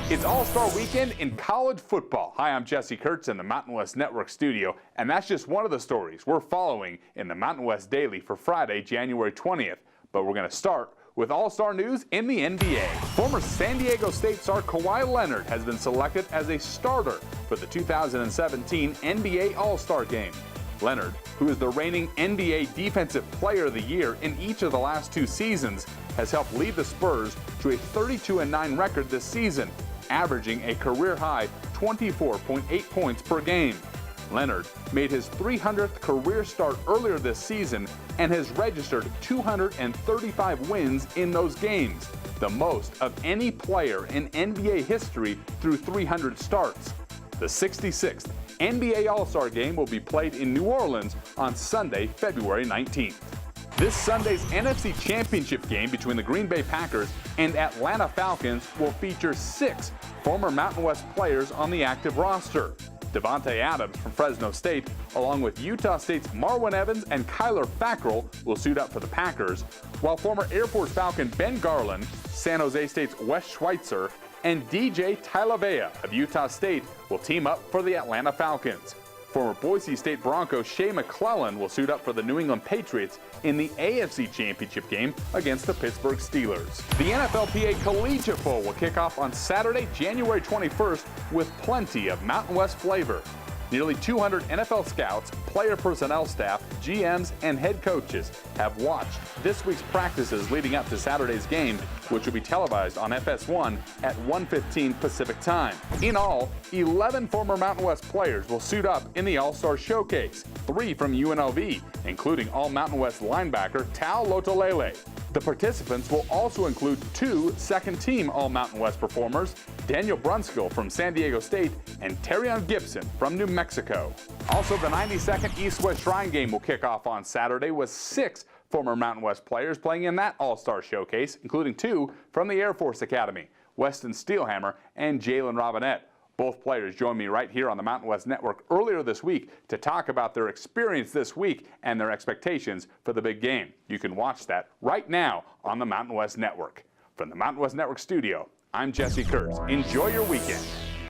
It's All-Star Weekend in college football. Hi, I'm Jesse Kurtz in the Mountain West Network studio, and that's just one of the stories we're following in the Mountain West Daily for Friday, January 20th. But we're going to start with All-Star news in the NBA. Former San Diego State star Kawhi Leonard has been selected as a starter for the 2017 NBA All-Star Game. Leonard, who is the reigning NBA Defensive Player of the Year in each of the last two seasons, has helped lead the Spurs to a 32-9 record this season, averaging a career-high 24.8 points per game. Leonard made his 300th career start earlier this season and has registered 235 wins in those games, the most of any player in NBA history through 300 starts. The 66th NBA All-Star Game will be played in New Orleans on Sunday, February 19th. This Sunday's NFC Championship game between the Green Bay Packers and Atlanta Falcons will feature 6 former Mountain West players on the active roster. Devontae Adams from Fresno State, along with Utah State's Marwin Evans and Kyler Fackrell, will suit up for the Packers, while former Air Force Falcon Ben Garland, San Jose State's Wes Schweitzer, and DJ Talavea of Utah State will team up for the Atlanta Falcons. Former Boise State Bronco Shea McClellan will suit up for the New England Patriots in the AFC Championship game against the Pittsburgh Steelers. The NFLPA Collegiate Bowl will kick off on Saturday, January 21st with plenty of Mountain West flavor. Nearly 200 NFL scouts, player personnel staff, GMs, and head coaches have watched this week's practices leading up to Saturday's game, which will be televised on FS1 at 1:15 Pacific Time. In all, 11 former Mountain West players will suit up in the All-Star Showcase, 3 from UNLV, including All-Mountain West linebacker Tao Lotolele. The participants will also include 2 second-team All-Mountain West performers, Daniel Brunskill from San Diego State and Terrion Gibson from New Mexico. Also, the 92nd East-West Shrine Game will kick off on Saturday with 6 former Mountain West players playing in that All-Star Showcase, including 2 from the Air Force Academy, Weston Steelhammer and Jalen Robinette. Both players joined me right here on the Mountain West Network earlier this week to talk about their experience this week and their expectations for the big game. You can watch that right now on the Mountain West Network. From the Mountain West Network studio, I'm Jesse Kurtz. Enjoy your weekend.